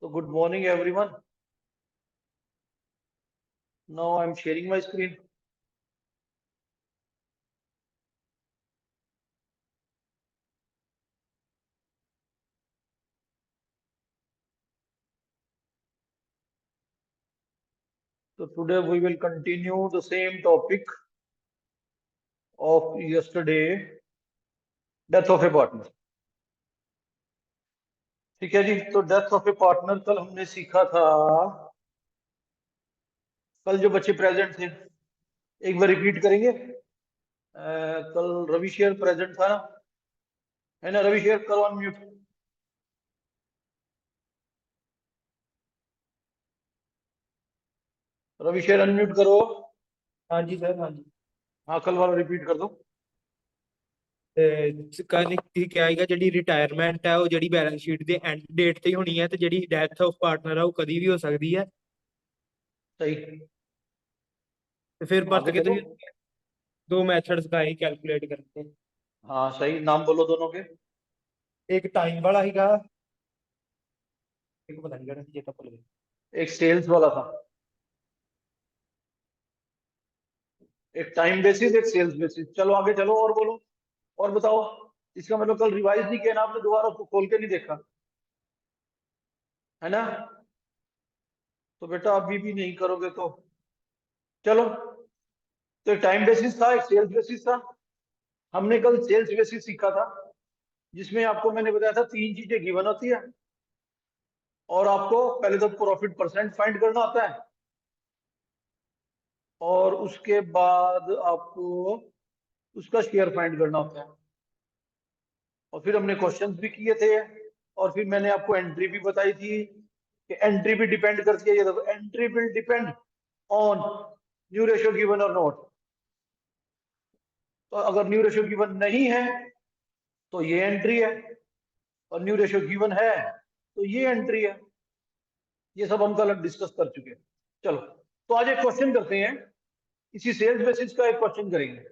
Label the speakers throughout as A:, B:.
A: So good morning, everyone. Now I'm sharing my screen. So today we will continue the same topic of yesterday, death of a partner. ठीक है जी, तो death of A partner कल हमने सीखा था। कल जो बच्चे प्रेजेंट थे एक बार रिपीट करेंगे। कल रवि शेयर प्रेजेंट था ना, है ना? रवि शेयर करो अनम्यूट। रवि शेयर अनम्यूट करो।
B: हाँ जी सर, हाँ जी।
A: हाँ, कल वाला रिपीट कर दो।
B: ਕੱਲ ਕੀ ਆਏਗਾ, ਜਿਹੜੀ ਰਿਟਾਇਰਮੈਂਟ ਹੈ ਉਹ ਜਿਹੜੀ ਬੈਲੈਂਸ ਸ਼ੀਟ ਦੇ ਐਂਡ ਡੇਟ ਤੇ ਹੀ ਹੋਣੀ ਹੈ, ਤੇ ਜਿਹੜੀ ਡੈਥ ਆਫ ਪਾਰਟਨਰ ਹੈ ਉਹ ਕਦੀ ਵੀ ਹੋ ਸਕਦੀ ਹੈ।
A: सही।
B: ਤੇ ਫਿਰ ਵਰਤ
A: आगे
B: के
A: चलो।
B: ਤੁਸੀਂ दो मेथड सिखाए कैलकुलेट करके।
A: हाँ सही, नाम बोलो दोनों के।
B: एक टाइम वाला हीगा, एक पता नहीं किहड़ा सी, चेता भुल गया।
A: एक सेल्स वाला था, एक टाइम बेसिस, एक सेल्स बेसिस। चलो आगे चलो और बोलो और बताओ। इसका मतलब कल रिवाइज नहीं किया ना आपने, दोबारा उसको खोल के नहीं देखा, है ना? तो बेटा अभी भी नहीं करोगे तो चलो। तो एक टाइम बेसिस था, एक सेल्स बेसिस था। हमने कल सेल्स बेसिस सीखा था, जिसमें आपको मैंने बताया था तीन चीजें गिवन होती है और आपको पहले तो प्रॉफिट परसेंट फाइंड करना होता है और उसके बाद आपको उसका शेयर फाइंड करना होता है। और फिर हमने क्वेश्चंस भी किए थे और फिर मैंने आपको एंट्री भी बताई थी कि एंट्री भी डिपेंड करती है। ये देखो, entry will depend on new ratio given और नॉट। तो अगर न्यू रेशियो गिवन नहीं है तो ये एंट्री है, और न्यू रेशियो गिवन है तो ये एंट्री है। ये सब हम कल डिस्कस कर चुके हैं। चलो, तो आज एक क्वेश्चन करते हैं, इसी सेल्स बेसिस का एक क्वेश्चन करेंगे।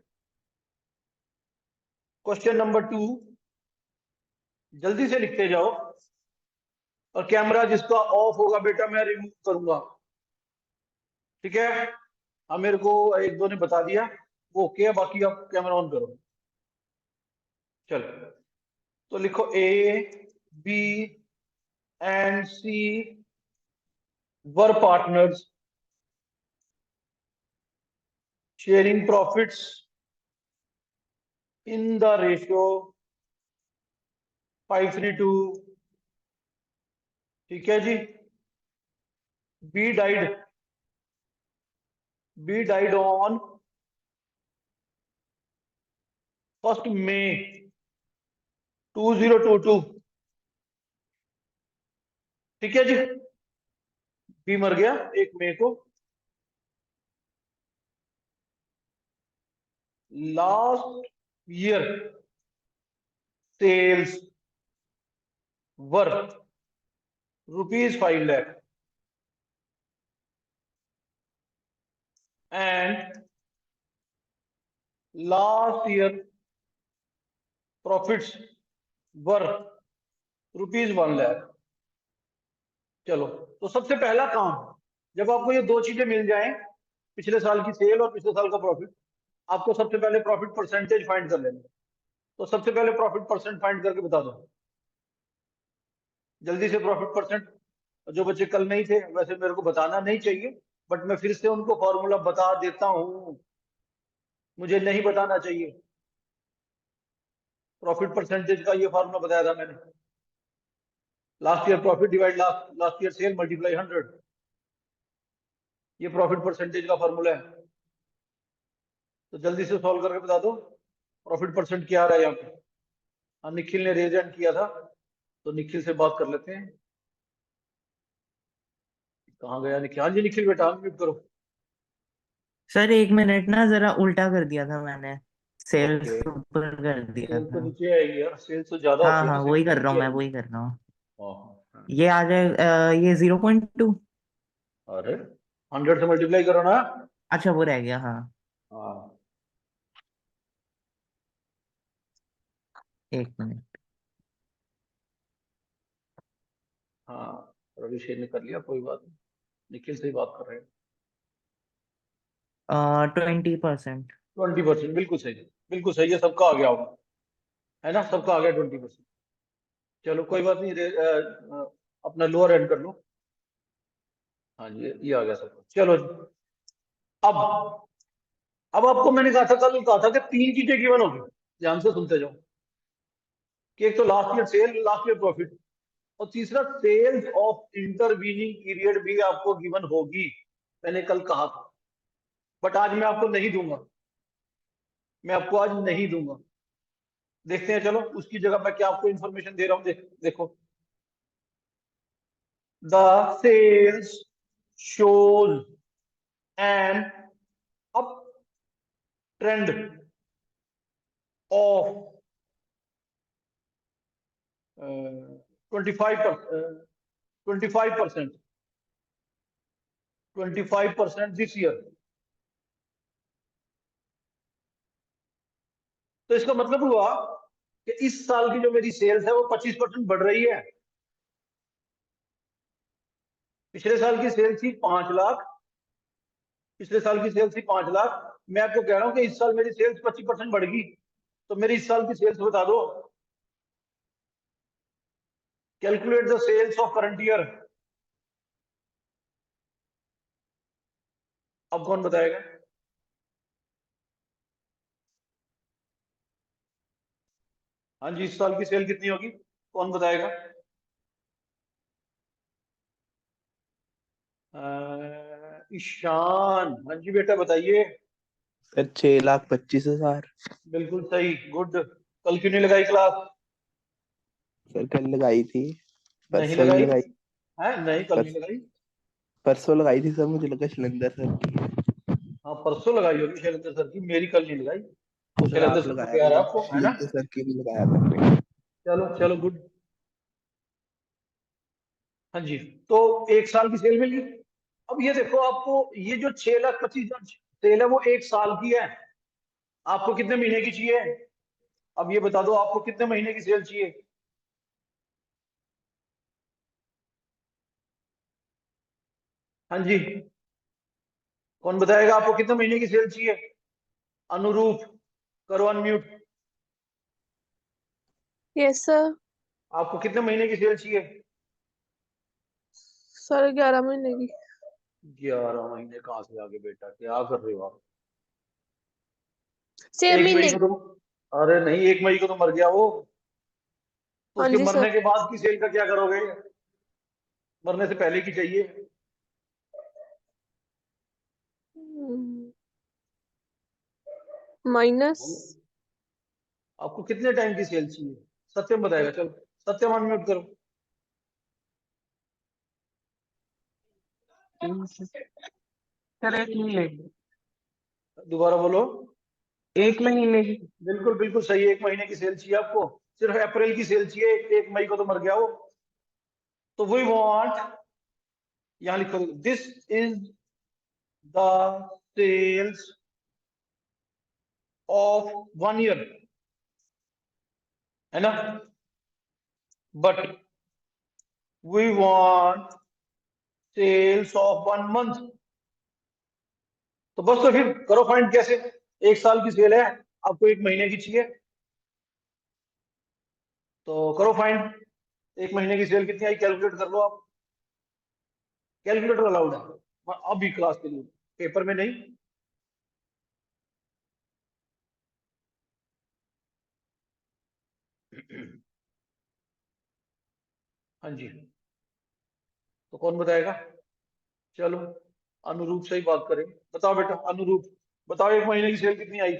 A: क्वेश्चन नंबर 2, जल्दी से लिखते जाओ। और कैमरा जिसका ऑफ होगा बेटा मैं रिमूव करूंगा, ठीक है? हाँ, मेरे को एक दो ने बता दिया वो ओके है, बाकी आप कैमरा ऑन करो। चलो, तो लिखो A B and C were partners sharing profits in the ratio 5:3, ठीक है जी? बी डाइड ऑन 1 May 2022, ठीक है जी? बी मर गया 1 मई को। Last year sales worth ₹5 lakh and last year profits worth ₹1 lakh। चलो, तो सबसे पहला काम, जब आपको ये दो चीजें मिल जाएं, पिछले साल की सेल और पिछले साल का प्रॉफिट, आपको सबसे पहले प्रॉफिट परसेंटेज फाइंड कर लेना। तो सबसे पहले प्रॉफिट परसेंट फाइंड करके बता दो जल्दी से। प्रॉफिट परसेंट, जो बच्चे कल नहीं थे, वैसे मेरे को बताना नहीं चाहिए, बट मैं फिर से उनको फॉर्मूला बता देता हूं, मुझे नहीं बताना चाहिए। प्रॉफिट परसेंटेज का ये फॉर्मूला बताया था मैंने, last year profit divide last year cell multiply 100। ये प्रॉफिट परसेंटेज का फॉर्मूला है। तो जल्दी से सॉल्व करके बता दो प्रॉफिट परसेंट क्या आ रहा है यहाँ पे। हाँ, निखिल ने रेज हैंड किया था, तो निखिल से बात कर लेते हैं। कहाँ गया निखिल? हाँ जी निखिल बेटा, अनम्यूट करो।
C: सर 1 मिनट ना, जरा उल्टा कर दिया था मैंने, सेल्स
A: ओके,
C: ऊपर कर दिया
A: सेल तो
C: था।
A: नीचे आएगी यार, सेल तो ज्यादा
C: हाँ
A: होती है ना,
C: हाँ,
A: सेल
C: वही
A: तो
C: कर रहा
A: नीचे
C: हूँ, मैं
A: आएगी।
C: वही कर रहा हूँ।
A: हाँ,
C: ये आ जाए, ये 0.2।
A: अरे 100 से मल्टीप्लाई करो ना।
C: अच्छा, वो रह गया, हाँ।
A: हाँ
C: 1 मिनट।
A: हाँ, रवि शेर ने कर लिया, कोई बात नहीं, निखिल से ही बात कर रहे हैं।
C: 20%।
A: 20%, बिल्कुल सही है, बिल्कुल सही है, सबका आ गया होगा, है ना, सबका आ गया 20%। चलो कोई बात नहीं, अपना लोअर एंड कर लो। हाँ जी, ये आ गया सबका। चलो जी, अब अब आपको मैंने कहा था, कल कहा था कि 3 चीजें गिवन होगी, ध्यान से सुनते जाओ, कि एक तो last year cell, last year profit, और तीसरा सेल्स ऑफ इंटरवीनिंग पीरियड भी आपको गिवन होगी, मैंने कल कहा था। बट आज मैं आपको नहीं दूंगा, मैं आपको आज नहीं दूंगा। देखते हैं, चलो उसकी जगह मैं क्या आपको इंफॉर्मेशन दे रहा हूं, देखो, the sales shows an up trend of 25%, 25%, 25% this year. तो इसका मतलब हुआ कि इस साल की जो मेरी सेल्स है वो 25% बढ़ रही है। पिछले साल की सेल्स थी 5 लाख, पिछले साल की सेल्स थी 5 लाख, मैं आपको कह रहा हूं कि इस साल मेरी सेल्स 25% बढ़ेगी। तो मेरी इस साल की सेल्स बता दो, calculate the sales of current year. अब कौन बताएगा? हाँ जी, इस साल की सेल कितनी होगी, कौन बताएगा? ईशान, हाँ जी बेटा बताइए।
D: सर 6,25,000।
A: बिल्कुल सही, गुड। कल क्यों नहीं लगाई क्लास?
D: सर कल लगाई थी,
A: नहीं
D: परसों ही
A: लगाई
D: लगाई।
A: है? नहीं, कल नहीं
D: पर,
A: लगाई।
D: परसों लगाई थी सर, मुझे लगा शैलेंद्र सर की है।
A: हाँ, परसों लगाई होगी शैलेंद्र सर की, मेरी कल नहीं लगाई। वो
D: सर
A: शैलेंद्र
D: आप
A: सर को
D: लगाया
A: प्यार है
D: करो,
A: आपको, है ना?
D: शैलेंद्र सर की भी लगाया करते।
A: चलो चलो, गुड। हाँ जी, तो 1 साल की सेल मिल गई। अब ये देखो, आपको ये जो 6,25,000 सेल है वो 1 साल की है। आपको कितने महीने की चाहिए? अब ये बता दो, आपको कितने महीने की सेल चाहिए? हाँ जी, कौन बताएगा आपको कितने महीने की सेल चाहिए? अनुरूप, करो अनम्यूट।
E: Yes sir.
A: आपको कितने महीने की सेल चाहिए?
E: सर 11 महीने की।
A: 11 महीने कहाँ से आगे बेटा, क्या कर रहे हो आप?
E: 6
A: 1 मई
E: महीने
A: को
E: की।
A: तो, अरे नहीं, 1 मई को तो मर गया वो, तो
E: हाँ
A: उसके
E: जी सर।
A: मरने के बाद की सेल का क्या करोगे? मरने से पहले की चाहिए।
E: माइनस।
A: आपको कितने टाइम की सेल चाहिए? सत्यम बताएगा, चलो सत्यम अनम्यूट करो।
C: सर 1 महीने की।
A: दोबारा बोलो।
C: 1 महीने की।
A: बिल्कुल बिल्कुल सही, 1 महीने की सेल चाहिए आपको। सिर्फ अप्रैल की सेल चाहिए, 1 मई को तो मर गया वो। तो वी वांट, यहां लिखो, this is the sales of 1 year, है ना? But we want sales of 1 month. तो बस, तो फिर करो फाइंड कैसे। 1 साल की सेल है, आपको 1 महीने की चाहिए, तो करो फाइंड। 1 महीने की सेल कितनी आई, कैलकुलेट कर लो आप। कैलकुलेटर अलाउड है अभी क्लास के लिए, पेपर में नहीं। हाँ जी, तो कौन बताएगा? चलो अनुरूप से ही बात करें। बताओ बेटा, अनुरूप बताओ, 1 महीने की सेल कितनी आई?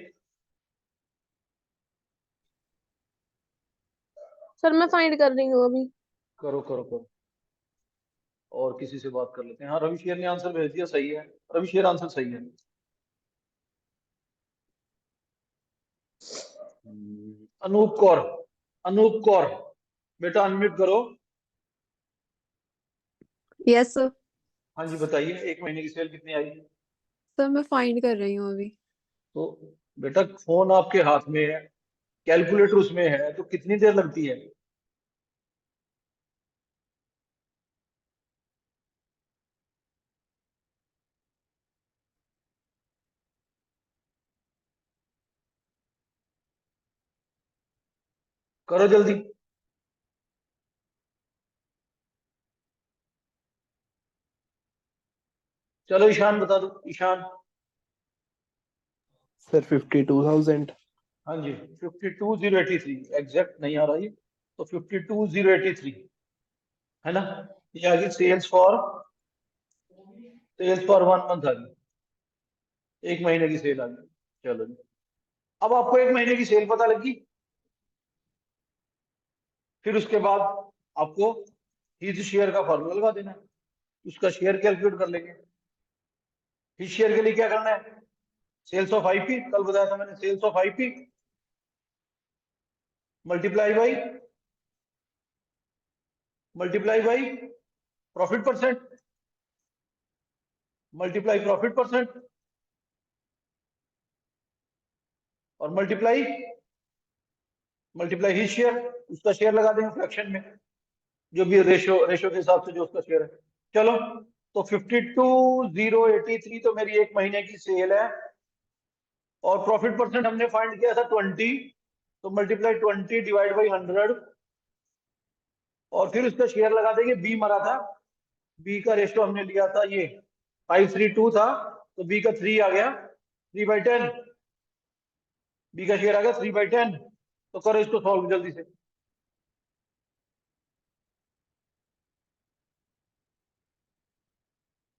E: सर मैं फाइंड कर रही हूँ अभी।
A: करो करो करो, और किसी से बात कर लेते हैं। हाँ, रवि शेर ने आंसर भेज दिया, सही है, रवि शेर आंसर सही है। अनूप कौर, अनूप कौर बेटा अनम्यूट करो।
F: Yes sir.
A: हाँ जी बताइए, 1 महीने की सेल कितनी आई?
F: सर मैं फाइंड कर रही हूँ अभी।
A: तो बेटा फोन आपके हाथ में है, कैलकुलेटर उसमें है, तो कितनी देर लगती है? करो जल्दी। चलो ईशान बता दो, ईशान।
D: सर 52,000।
A: हाँ जी, 52,083 एग्जैक्ट नहीं आ रहा ये, तो 52,083 है ना। ये आ गई सेल्स फॉर 1 मंथ आ गई, 1 महीने की सेल आ गई। चलो जी, अब आपको 1 महीने की सेल पता लगी। फिर उसके बाद आपको हिज शेयर का फॉर्मूला लगा देना है, उसका शेयर कैलकुलेट कर लेंगे। हिज शेयर के लिए क्या करना है, सेल्स ऑफ आईपी, कल बताया था मैंने, sales of IP multiply by profit percent, multiply profit percent, और मल्टीप्लाई हिज शेयर, उसका शेयर लगा देंगे फ्रैक्शन में, जो भी रेशो के हिसाब से जो उसका शेयर है। चलो, तो 52,083 तो मेरी 1 महीने की सेल है, और प्रॉफिट परसेंट हमने फाइंड किया था 20, तो मल्टीप्लाई 20 डिवाइड बाई 100, और फिर उसका शेयर लगा देंगे। बी मरा था, बी का रेशो हमने लिया था ये 532 था, तो बी का 3 आ गया, 3/10, बी का शेयर आ गया 3/10। तो करो इसको सॉल्व जल्दी से।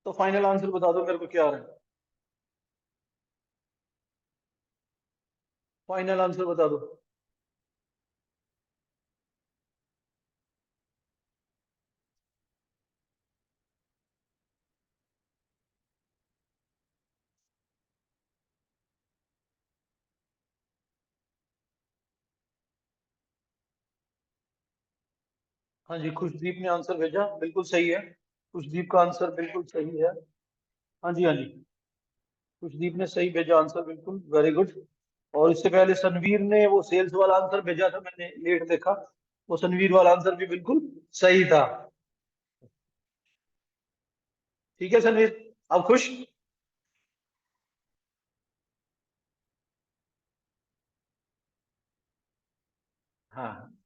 A: तो फाइनल आंसर बता दो मेरे को क्या आ रहा है, फाइनल आंसर बता दो। हाँ जी, खुशदीप ने आंसर भेजा, बिल्कुल सही है, खुशदीप का आंसर बिल्कुल सही है। हाँ जी, हाँ जी, खुशदीप ने सही भेजा आंसर, बिल्कुल वेरी गुड। और इससे पहले सनवीर ने वो सेल्स वाला आंसर भेजा था, मैंने लेट देखा, वो सनवीर वाला आंसर भी बिल्कुल सही था। ठीक है सनवीर, अब खुश। हाँ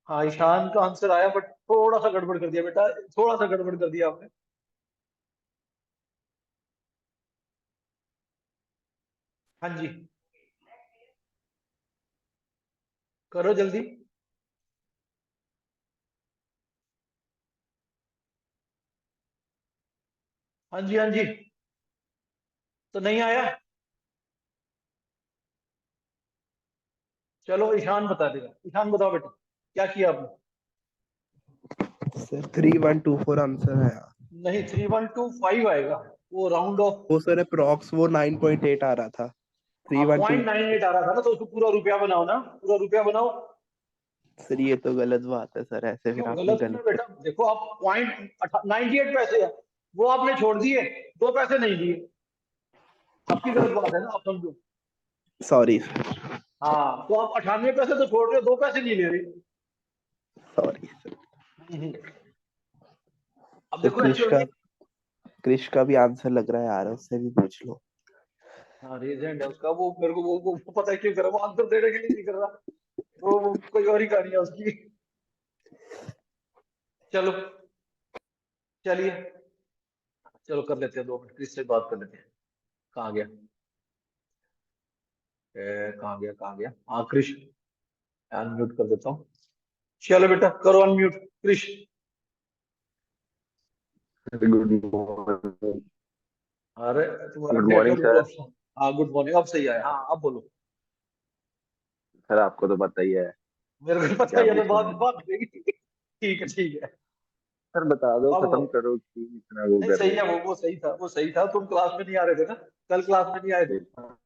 A: हाँ, ईशान का आंसर आया, बट थोड़ा सा गड़बड़ कर दिया बेटा, थोड़ा सा गड़बड़ कर दिया आपने। हाँ जी, करो जल्दी। हाँ जी, हाँ जी, तो नहीं आया। चलो ईशान बता देगा, ईशान बताओ बेटा क्या किया आपने।
D: सर 3124 आंसर है।
A: नहीं, 3125 आएगा, वो राउंड ऑफ।
D: वो सर अप्रॉक्स वो 9.8 आ रहा था।
A: हाँ,
D: 312।
A: 0.98 आ रहा था ना, तो उसको पूरा रुपया बनाओ ना, पूरा रुपया बनाओ।
D: सर ये तो गलत बात है सर, ऐसे फिर
A: क्यों
D: आपने
A: गलत
D: गलत
A: है बेटा, देखो आप पॉइंट 98 पैसे है, वो आपने छोड़ दिए, 2 पैसे नहीं दिए, आपकी गलत बात है ना, आप समझो।
D: सॉरी
A: हाँ, तो आप 98 पैसे तो छोड़ रहे हो, 2 पैसे नहीं ले रहे।
D: Sorry sir.
A: हम्म। अब
D: सर
A: देखो
D: क्रिश
A: एक्चुअल
D: का
A: में,
D: क्रिश का भी आंसर लग रहा है यार, उससे भी पूछ लो।
A: हाँ रीजेंट है उसका, वो मेरे को वो पता है क्यों कर रहा है, वो आंसर देने के लिए नहीं कर रहा, वो कोई और ही कहानी है उसकी। चलो, चलिए, चलो कर लेते हैं 2 मिनट, क्रिस से बात कर लेते हैं। कहाँ गया, कहाँ गया, हाँ क्रिश, अनम्यूट कर देता हूँ। चलो बेटा करो अनम्यूट, क्रिश।
G: Good morning.
A: अरे तुम्हारा
G: good morning
A: network
G: sir.
A: Problem. हाँ गुड मॉर्निंग, अब सही आया, हाँ अब बोलो।
G: सर आपको तो पता ही है,
A: मेरे को पता
G: क्या
A: ही है, तो
G: पूछूं
A: बात
G: मैं।
A: बात देगी। ठीक है, ठीक है।
G: सर बता दो,
A: अब
G: खत्म करो कि इतना वो
A: नहीं,
G: कर
A: सही
G: रहे
A: है, वो सही था, वो सही था, तुम क्लास में नहीं आ रहे थे ना, कल क्लास में नहीं आए थे।
G: हो।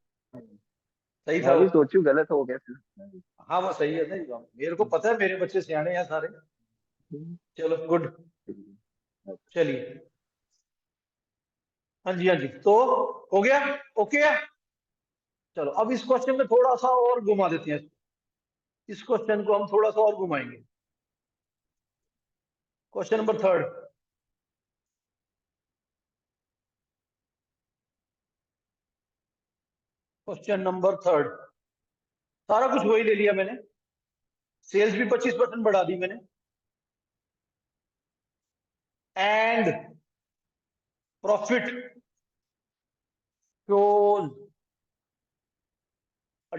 A: सही था
G: मैं
A: वो।
G: भी सोचूं गलत हो गया सर।
A: हाँ वो सही है, नहीं मेरे को पता है, मेरे बच्चे सियाने हैं सारे। चलो गुड, चलिए। हाँ जी, हाँ जी, तो हो गया, ओके है। चलो अब इस क्वेश्चन में थोड़ा सा और घुमा देते हैं, इस क्वेश्चन को हम थोड़ा सा और घुमाएंगे। क्वेश्चन नंबर 3, क्वेश्चन नंबर 3, सारा कुछ वही ले लिया मैंने। सेल्स भी 25% बढ़ा दी मैंने, and profit shows a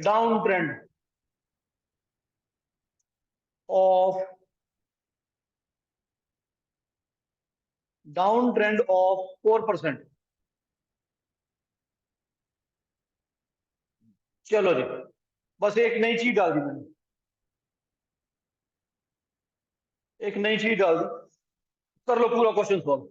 A: downtrend of 4%। चलो जी, बस एक नई चीज डाल दी मैंने, एक नई चीज डाल दी। कर लो पूरा क्वेश्चन सॉल्व।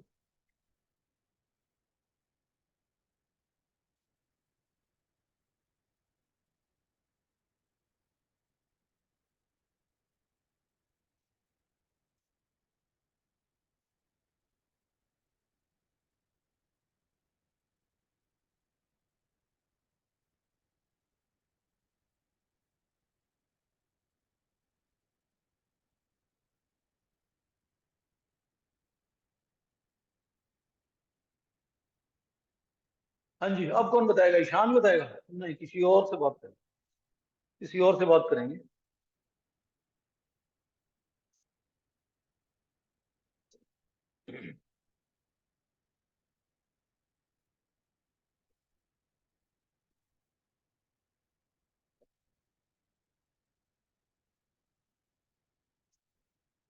A: हाँ जी, अब कौन बताएगा? ईशान बताएगा? नहीं, किसी और से बात करेंगे, किसी और से बात करेंगे।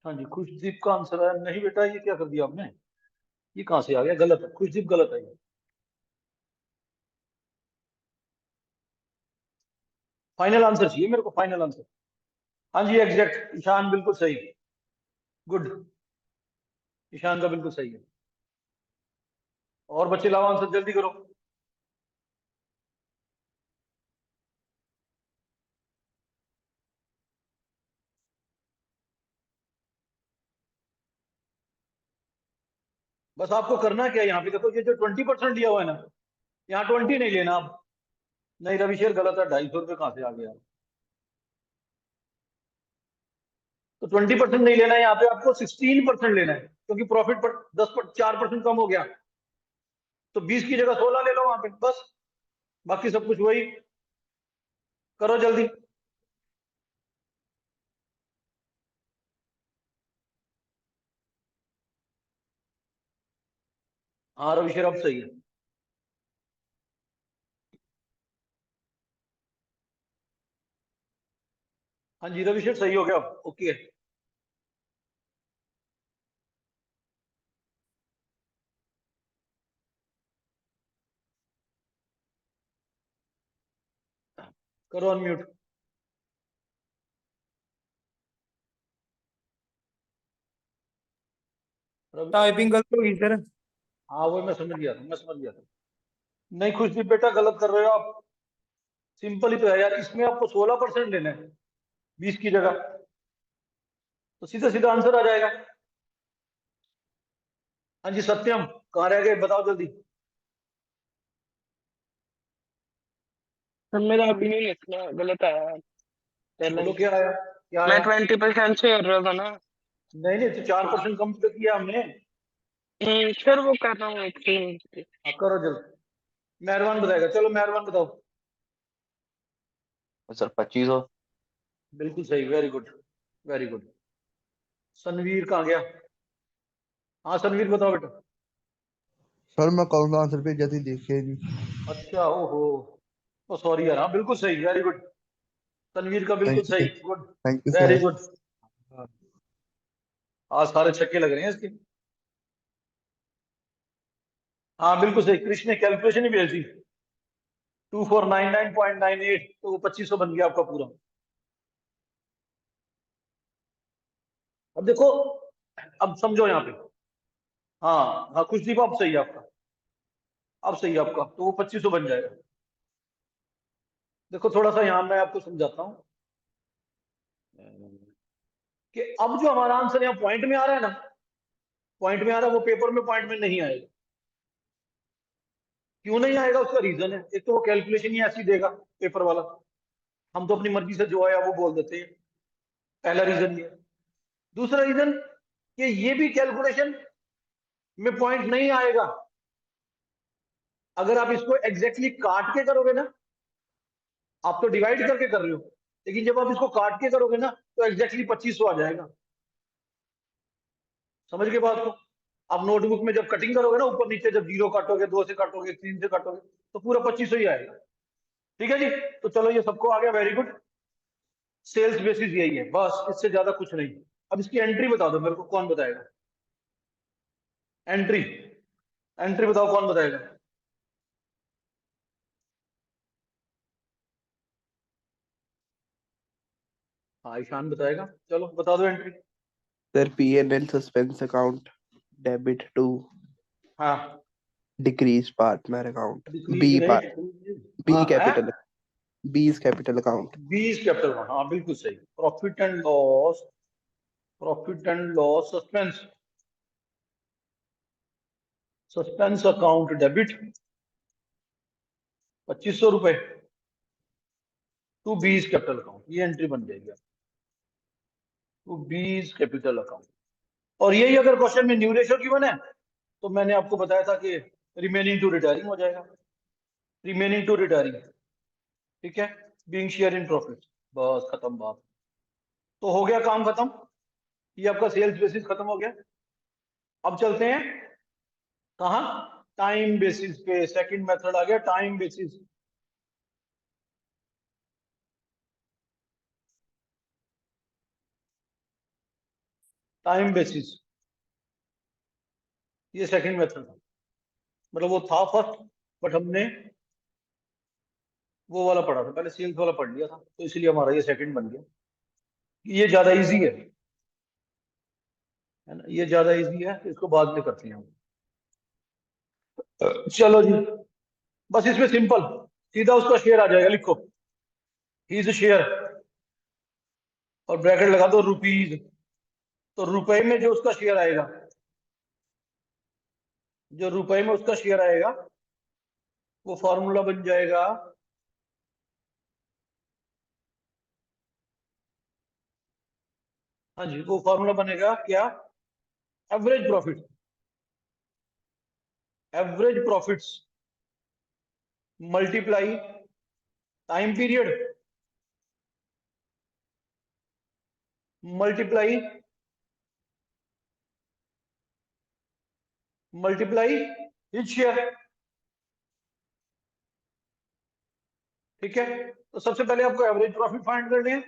A: हाँ जी, खुशदीप का आंसर है नहीं बेटा, ये क्या कर दिया आपने? ये कहां से आ गया? गलत है, खुशदीप गलत है ये। फाइनल आंसर चाहिए मेरे को, फाइनल आंसर। हाँ जी एग्जैक्ट, ईशान बिल्कुल सही, गुड, ईशान का बिल्कुल सही है। और बच्चे लाओ आंसर, जल्दी करो। बस आपको करना क्या है यहाँ पे, देखो ये जो 20% लिया हुआ है ना, यहाँ 20 नहीं लेना आप। नहीं रविशेर गलत है, 250 कहाँ से आ गया? तो 20% नहीं लेना है यहाँ पे, आपको 16% लेना है, क्योंकि प्रॉफिट पर 4% कम हो गया, तो 20 की जगह 16 ले लो वहां पे बस। बाकी सब कुछ वही, करो जल्दी। हाँ रविशेर अब सही है। हाँ जी रविशेर सही हो गया, ओके। करो अनम्यूट।
B: टाइपिंग गलत होगी सर।
A: हाँ वो मैं समझ गया था, मैं समझ गया था। नहीं खुशदीप बेटा गलत कर रहे हो आप, सिंपल ही तो है यार, इसमें आपको 16% लेना है 20 की जगह, तो सीधा सीधा आंसर आ जाएगा। हाँ जी सत्यम, कहाँ रह गए बताओ जल्दी।
D: सर मेरा ओपिनियन इसमें गलत आया है पहले
A: बोलो
D: ही।
A: क्या आया, क्या
D: मैं
A: आया?
D: 20% से कर रहा था ना।
A: नहीं नहीं, तो 4% कम तो किया हमने।
D: सर वो कर रहा हूँ एक सेकंड।
A: हाँ करो जल्दी, मेहरबान बताएगा, चलो मेहरबान बताओ।
G: सर 2500।
A: बिल्कुल सही, very good, very good. Sanveer कहाँ गया? हाँ सनवीर बताओ बेटा।
H: सर मैं करूंगा आंसर पे जल्दी देखिए नहीं।
A: अच्छा ओहो, ओ सॉरी यार, हाँ बिल्कुल सही, वेरी गुड। तनवीर का बिल्कुल
H: थैंक
A: सही,
H: you,
A: good,
H: thank you
A: very
H: sir.
A: Good. आज सारे छक्के लग रहे हैं इसके। हाँ बिल्कुल सही, कृष्ण ने कैलकुलेशन ही भेज दी, 2499.98, तो वो 2500 बन गया आपका पूरा। अब देखो, अब समझो यहाँ पे। हाँ हाँ खुशदीप अब सही है आपका, अब सही है आपका, तो वो 2500 बन जाएगा। देखो थोड़ा सा यहाँ मैं आपको समझाता हूँ कि अब जो हमारा आंसर यहाँ पॉइंट में आ रहा है ना, पॉइंट में आ रहा है, वो पेपर में पॉइंट में नहीं आएगा। क्यों नहीं आएगा? उसका रीजन है, एक तो वो कैलकुलेशन ही ऐसी देगा पेपर वाला, हम तो अपनी मर्जी से जो आया वो बोल देते हैं, पहला रीजन ये। दूसरा रीजन कि ये भी कैलकुलेशन में पॉइंट नहीं आएगा अगर आप इसको एग्जैक्टली काट के करोगे ना, आप तो डिवाइड करके कर रहे हो, लेकिन जब आप इसको काट के करोगे ना तो एग्जैक्टली 2500 आ जाएगा। समझ के बात को? आप नोटबुक में जब कटिंग करोगे ना, ऊपर नीचे जब 0 काटोगे, 2 से काटोगे, 3 से काटोगे, तो पूरा 2500 ही आएगा। ठीक है जी, तो चलो ये सबको आ गया, वेरी गुड। सेल्स बेसिस यही है, बस इससे ज्यादा कुछ नहीं। अब इसकी एंट्री बता दो मेरे को, कौन बताएगा? एंट्री, एंट्री बताओ, कौन बताएगा? हाँ, ईशान बताएगा, चलो बता दो entry.
D: Sir P&L suspense account debit to
A: हाँ,
D: decreased partner account.
A: डिक्रीज नहीं,
D: B
A: हाँ
D: capital, B's capital account.
A: 20 capital, हाँ बिल्कुल सही। Profit and loss, profit and loss suspense, suspense account debit 2500 रुपए टू 20 कैपिटल अकाउंट, ये एंट्री बन जाएगी टू 20 कैपिटल अकाउंट। और यही अगर क्वेश्चन में न्यू रेशियो गिवन है तो मैंने आपको बताया था कि रिमेनिंग टू रिटायरिंग हो जाएगा, रिमेनिंग टू रिटायरिंग। ठीक है, बीइंग शेयर इन प्रॉफिट, बस खत्म बात। तो हो गया काम खत्म, ये आपका सेल्स बेसिस खत्म हो गया। अब चलते हैं कहा? टाइम बेसिस पे। सेकंड मेथड आ गया, टाइम बेसिस। टाइम बेसिस, ये सेकंड मेथड था, मतलब वो था फर्स्ट, बट हमने वो वाला पढ़ा था पहले, सेल्स वाला पढ़ लिया था, तो इसलिए हमारा ये सेकंड बन गया। ये ज्यादा इजी है ना, ये ज्यादा इजी है, इसको बाद में करते हैं हम। चलो जी, बस इसमें सिंपल सीधा उसका शेयर आ जाएगा, लिखो हिज शेयर और ब्रैकेट लगा दो रुपीज। तो रुपए में जो उसका शेयर आएगा, जो रुपए में उसका शेयर आएगा, वो फॉर्मूला बन जाएगा हाँ जी, वो फॉर्मूला बनेगा क्या? Average profit, average profits multiply time period multiply his share. ठीक है, तो सबसे पहले आपको एवरेज प्रॉफिट फाइंड करने हैं,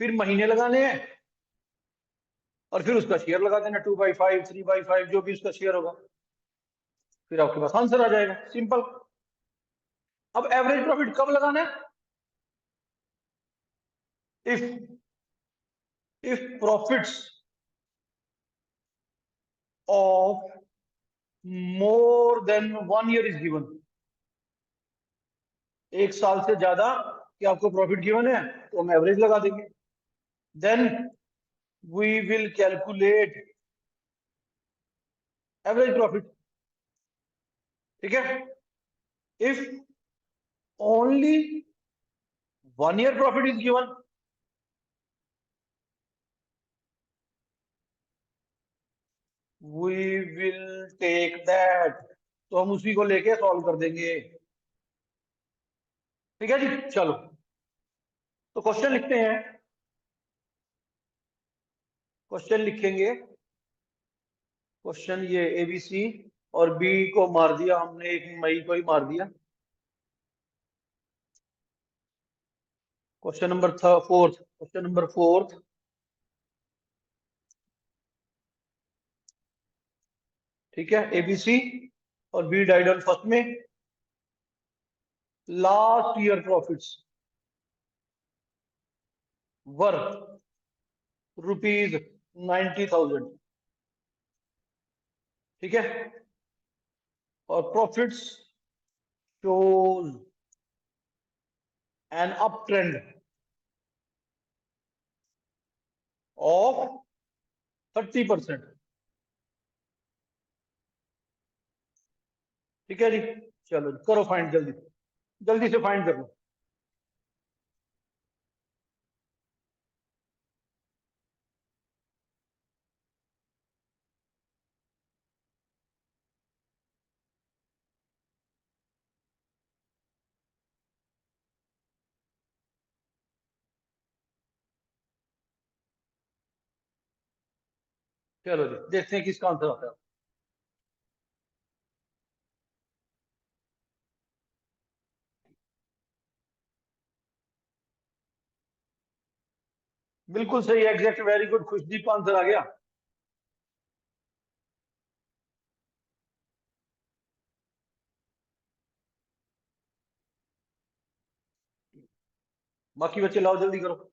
A: फिर महीने लगाने हैं, और फिर उसका शेयर लगा देना, 2/5, 3/5, जो भी उसका शेयर होगा, फिर आपके पास आंसर आ जाएगा, सिंपल। अब एवरेज प्रॉफिट कब लगाना है? If profits of more than 1 year is given, 1 साल से ज्यादा कि आपको प्रॉफिट गिवन है, तो हम एवरेज लगा देंगे। Then we will calculate average profit. ठीक है, if only 1 year profit is given, we will take that, तो हम उसी को लेके सॉल्व कर देंगे। ठीक है जी, चलो तो क्वेश्चन लिखते हैं। क्वेश्चन लिखेंगे, क्वेश्चन ये ABC और B को मार दिया हमने, 1 मई को ही मार दिया। Question number fourth, question number fourth, ठीक है, ABC और B डाइड ऑन फर्स्ट में। लास्ट ईयर प्रॉफिट्स वर ₹90,000। ठीक है, और profits shows an up trend of 30%। ठीक है जी, चलो करो फाइंड, जल्दी जल्दी से फाइंड कर लो। चलो जी देखते हैं किसका आंसर आता है। बिल्कुल सही, एग्जैक्ट, वेरी गुड, खुशदीप का आंसर आ गया। बाकी बच्चे लाओ जल्दी करो।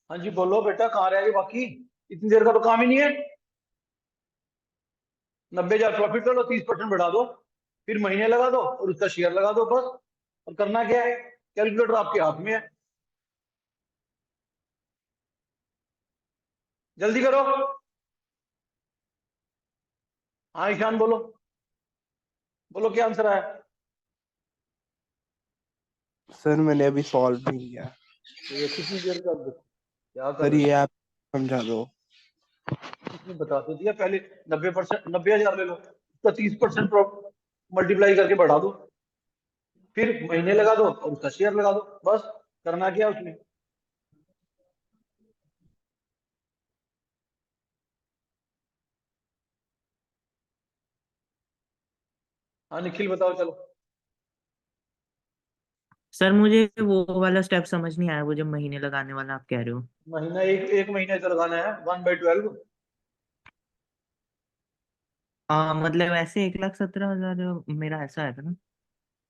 A: हाँ जी बोलो बेटा, कहाँ रह गए बाकी? इतनी देर का तो काम ही नहीं है। 90,000 प्रॉफिट कर लो, 30% बढ़ा दो, फिर महीने लगा दो और उसका शेयर लगा दो बस। और करना क्या है, कैलकुलेटर आपके हाथ में है, जल्दी करो। हाँ ईशान बोलो, बोलो क्या आंसर आया?
D: सर मैंने अभी सॉल्व नहीं किया।
A: तो ये कितनी देर का, क्या कर
D: सर
A: रहे
D: ये
A: हो?
D: आप समझा दो।
A: इसने बता तो दिया पहले। 90%, 90,000 ले लो, उसका 30% मल्टीप्लाई करके बढ़ा दो, फिर महीने लगा दो और उसका शेयर लगा दो बस। करना क्या है उसमें? हाँ निखिल बताओ चलो।
C: सर मुझे वो वाला स्टेप समझ नहीं आया, वो जो महीने लगाने वाला आप कह रहे हो।
A: महीना एक एक महीने का लगाना है 1/12।
C: मतलब ऐसे 1,17,000 मेरा ऐसा है ना,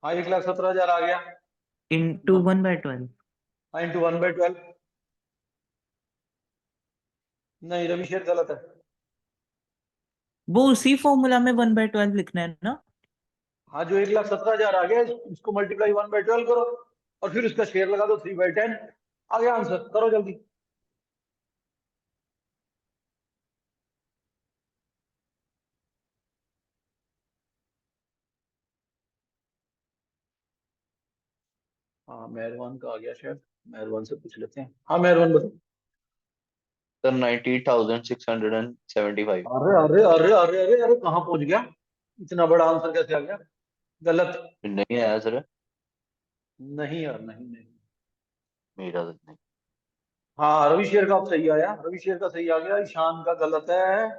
A: हाँ 1,17,000 आ गया।
C: इंटू 1/12।
A: हाँ इंटू 1/12। नहीं रविशेर गलत है।
C: वो उसी फॉर्मूला में 1/12 लिखना है ना।
A: हाँ जो 1,17,000 आ गया इसको मल्टीप्लाई 1/12 करो और फिर उसका शेयर लगा दो 3/10। आ गया आंसर, करो जल्दी। हाँ मेहरबान का आ गया शायद, मेहरबान से पूछ लेते हैं। हाँ मेहरबान बताओ।
I: सर 90,675।
A: अरे अरे अरे अरे अरे अरे कहाँ पहुंच गया, इतना बड़ा आंसर कैसे आ गया? गलत।
I: नहीं आया सर,
A: नहीं यार, नहीं नहीं।
I: मेरा तो नहीं।
A: हाँ रविशेर का अब सही आया, रविशेर का सही आ गया, ईशान का गलत है,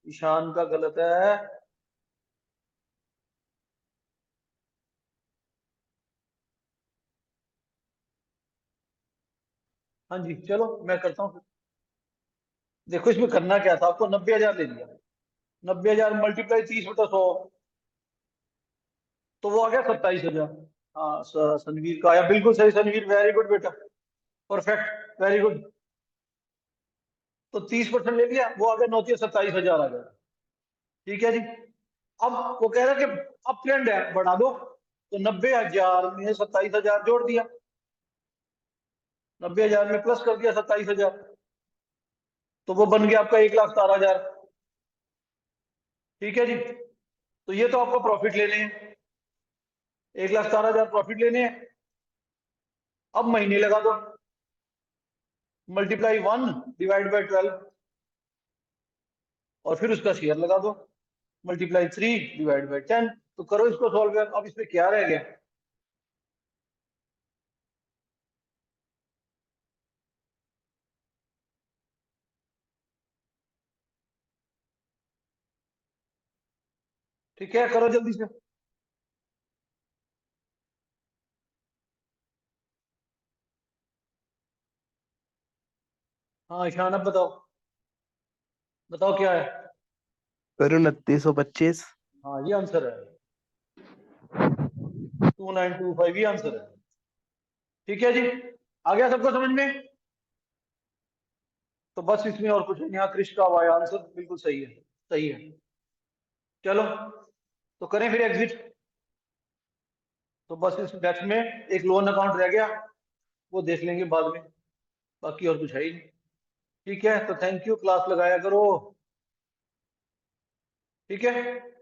A: ईशान का गलत है। हाँ जी चलो मैं करता हूँ। देखो इसमें करना क्या था, आपको 90,000 ले लिया, 90,000 मल्टीप्लाई 30/100, तो वो आ गया 27,000। हाँ सनवीर का आया, बिल्कुल सही सनवीर, वेरी गुड बेटा, परफेक्ट, वेरी गुड। तो 30% ले लिया, वो आ गया 29,27,000 आ गया। ठीक है जी। अब वो कह रहा है कि अब ट्रेंड है बढ़ा दो, तो 90,000 में 27,000 जोड़ दिया, 90,000 में प्लस कर दिया 27,000, तो वो बन गया आपका 1,17,000। ठीक है जी। तो ये तो आपको प्रॉफिट लेने हैं, 1,17,000 प्रॉफिट लेने हैं। अब महीने लगा दो, मल्टीप्लाई 1/12 और फिर उसका शेयर लगा दो, मल्टीप्लाई 3/10। तो करो इसको सॉल्व। अब इसमें क्या रह गया? ठीक है करो जल्दी से। हाँ ईशान अब बताओ, बताओ क्या है?
D: सर 2925।
A: हाँ ये आंसर है, 2925 ये आंसर है। ठीक है जी, आ गया सबको समझ में? तो बस इसमें और कुछ नहीं, यहाँ क्रिश का हुआ आंसर बिल्कुल सही है, सही है। चलो तो करें फिर एग्जिट। तो बस इस बैच में एक लोन अकाउंट रह गया, वो देख लेंगे बाद में। बाकी और कुछ है ही नहीं। ठीक है, तो थैंक यू, क्लास लगाया करो। ठीक है।